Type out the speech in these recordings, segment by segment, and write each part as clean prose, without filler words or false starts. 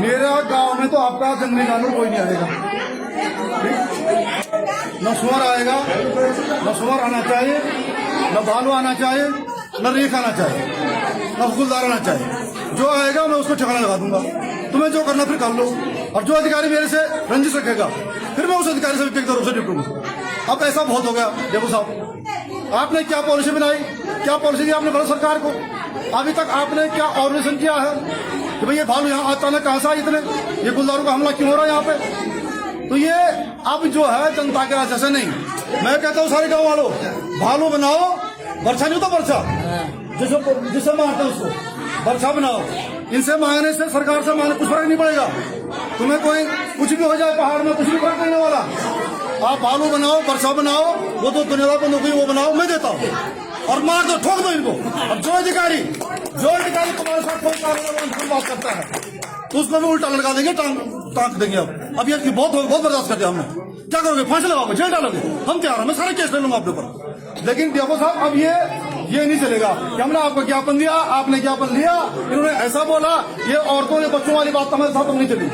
मेरा गांव में तो आपका जंगली जानवर कोई नहीं आएगा, न सुअर आएगा, न सुअर आना चाहिए, न भालू आना चाहिए, न रेख आना चाहिए, न गुलदार आना चाहिए। जो आएगा मैं उसको ठिकाना लगा दूंगा। तुम्हें जो करना फिर कर लो। और जो अधिकारी मेरे से रंजिश रखेगा फिर मैं उस अधिकारी से व्यक्तिगत रूप से निपटूंगा। अब ऐसा बहुत हो गया। देखो साहब, आपने क्या पॉलिसी बनाई, क्या पॉलिसी दी आपने भारत सरकार को? अभी तक आपने क्या ऑर्गेनाइजेशन किया है कि भाई ये भालू यहाँ अचानक कहां से आए इतने, ये गुलदारों का हमला क्यों हो रहा है यहाँ पे? तो ये अब जो है जनता के रास्ते से नहीं, मैं कहता हूँ सारे गाँव वालों, भालू बनाओ, वर्षा नहीं होता वर्षा, जिसे मारते उसको वर्षा बनाओ। इनसे मांगने से, सरकार से मांगने कुछ फर्क नहीं पड़ेगा। तुम्हें कोई कुछ भी हो जाए पहाड़ में, कुछ भी फर्क नहीं होने वाला। आप भालू बनाओ, वर्षा बनाओ, वो तो दुनिया बंद हो गई, वो बनाओ, मैं देता हूँ और मार दो, ठोक दो इनको। और जो अधिकारी तुम्हारे साथ कोई कार्रवाई बात करता है तो उसको भी उल्टा लटका देंगे, टांग देंगे। अब ये बहुत बर्दाश्त करते हमने। क्या करोगे? फांसी लगाओगे, जेल डालोगे? हम तैयार हैं, मैं सारे केस ले लूंगा आपके ऊपर। लेकिन देखो साहब, अब ये नहीं चलेगा कि हमने आपको ज्ञापन दिया, आपने ज्ञापन लिया, इन्होंने ऐसा बोला, ये औरतों, ये बच्चों वाली बात हमारे साथ नहीं चली।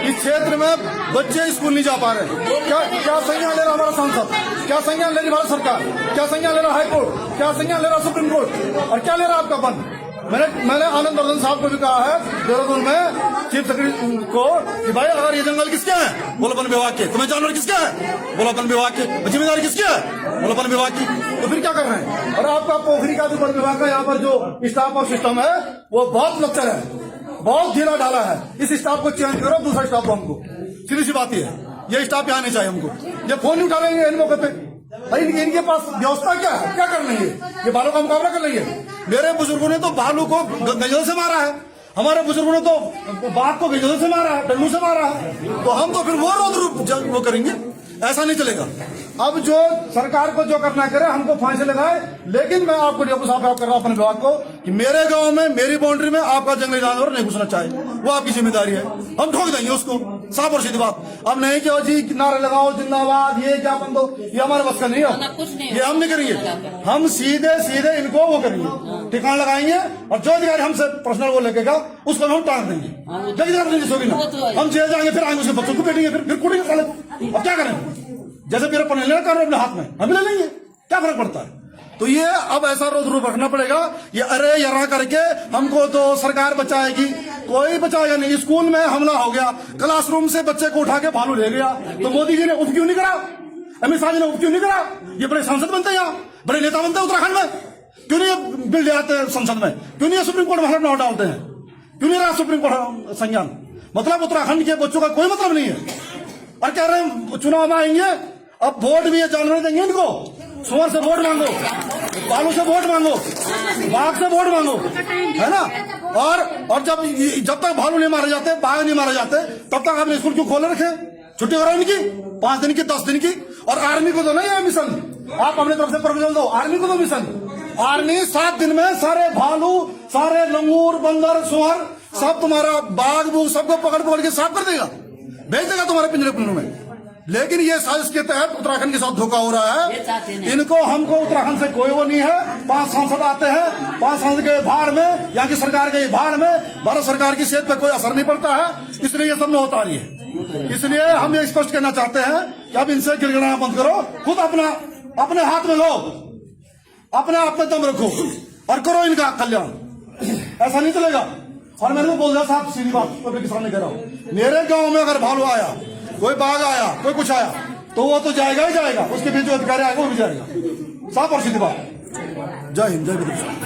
इस क्षेत्र में बच्चे स्कूल नहीं जा पा रहे। क्या संज्ञान ले रहा हमारा सांसद? क्या संज्ञान ले रही भारत सरकार? क्या संज्ञान ले रहा हाईकोर्ट? क्या संज्ञान ले रहा सुप्रीम कोर्ट? और क्या ले रहा आपका बंद? मैंने आनंद वर्धन साहब को भी कहा है देहरादून में, चीफ सेक्रेटरी को, कि भाई अगर ये जंगल किसके हैं? बोलो वन विभाग के। तुम्हें जानवर किसके हैं? बोलो वन विभाग के। जिम्मेदारी किसकी है? बोलो वन विभाग की। तो फिर क्या कर रहे हैं? और आपका पोखरी का जो वन विभाग का यहाँ पर जो स्टाफ और सिस्टम है वो बहुत लचर है, बहुत ढीला ढाला है। इस स्टाफ को चेंज करो, दूसरा स्टाफ दो हमको। सीधी सी बात है, ये स्टाफ यहाँ नहीं चाहिए हमको। ये फोन नहीं उठा लेंगे इन मौके पे। इनके पास व्यवस्था क्या है? क्या कर लेंगे? ये भालू का मुकाबला कर लेंगे? मेरे बुजुर्गों ने तो भालू को गजल से मारा है, हमारे बुजुर्गों ने तो बाघ को गजल से मारा है, डंडू से मारा है। तो हम तो फिर वो रोज रूप वो करेंगे? ऐसा नहीं चलेगा। अब जो सरकार को जो करना करे, हमको फांसी लगाए। लेकिन मैं आपको डेपो साहब कर रहा हूं अपने विभाग को कि मेरे गांव में, मेरी बाउंड्री में आपका जंगली जानवर नहीं घुसना चाहिए, वो आपकी जिम्मेदारी है। हम ठोक देंगे उसको, साफ और सीधी बात। अब नहीं कि जी नारे लगाओ जिंदाबाद, ये क्या बंद हो, ये हमारे बस का नहीं है, ये हम नहीं करेंगे। हम सीधे इनको वो करेंगे, ठिकाना लगाएंगे। और जो अधिकारी हमसे पर्सनल वो लगेगा उसको हम टांग देंगे, हम जेल जाएंगे, फिर आएंगे उसके बच्चों को पेटेंगे, फिर कूटेंगे साले को। अब क्या करें? जैसे मेरे पढ़ने लेना कर अपने हाथ में, हम ले लेंगे, क्या फर्क पड़ता है? तो ये अब ऐसा रोज रूप रखना पड़ेगा। ये अरे यरा करके हमको तो सरकार बचाएगी, कोई बचाएगा नहीं। स्कूल में हमला हो गया, क्लासरूम से बच्चे को उठा के भालू ले गया, तो मोदी जी ने उप क्यों नहीं करा? अमित शाह जी ने उप क्यों नहीं करा? ये बड़े सांसद बनते हैं, यहाँ बड़े नेता बनते हैं उत्तराखंड में, क्यों नहीं बिल ले आते संसद में? क्यों नहीं सुप्रीम कोर्ट में नाम डालते हैं? क्यों नहीं रहा सुप्रीम कोर्ट संज्ञान? मतलब उत्तराखंड के बच्चों का कोई मतलब नहीं है। और कह रहे हैं चुनाव में आएंगे, अब वोट भी ये जानवर देंगे इनको। सुअर से वोट मांगो, भालू से वोट मांगो, बाघ से वोट मांगो, है ना? और जब तक भालू नहीं मारे जाते, बाघ नहीं मारे जाते, तब तक आपने स्कूल क्यों खोले रखे? छुट्टी करो इनकी 5 दिन की, 10 दिन की। और आर्मी को दो ना ये मिशन, आप अपने तरफ से प्रपोजल दो, आर्मी को दो मिशन। आर्मी 7 दिन में सारे भालू, सारे लंगूर, बंदर, सुअर, सब तुम्हारा बाघ बूघ सबको पकड़ के साफ कर देगा, भेज देगा तुम्हारे पिंजरे में। लेकिन ये साजिश के तहत उत्तराखंड के साथ धोखा हो रहा है। इनको, हमको उत्तराखंड से कोई वो नहीं है। 5 सांसद आते हैं, 5 सांसद के भाड़ में, यहाँ की सरकार के भाड़ में भारत सरकार की सेहत पर कोई असर नहीं पड़ता है, इसलिए ये सब में होता रही है। इसलिए हम ये स्पष्ट कहना चाहते हैं कि अब इनसे गिड़गिड़ाना बंद करो, खुद अपने हाथ में लो, अपने आप में दम रखो और करो इनका कल्याण। ऐसा नहीं चलेगा। और मैंने तो बोल दिया साहब, सीधी बात पब्लिक के सामने कह रहा हूं, मेरे गांव में अगर भालू आया, कोई बाघ आया, कोई कुछ आया, तो वो तो जाएगा ही जाएगा, उसके बीच जो अधिकारी आएगा वो भी जाएगा। साफ और सीधी बात। जय हिंद, जय विदेश।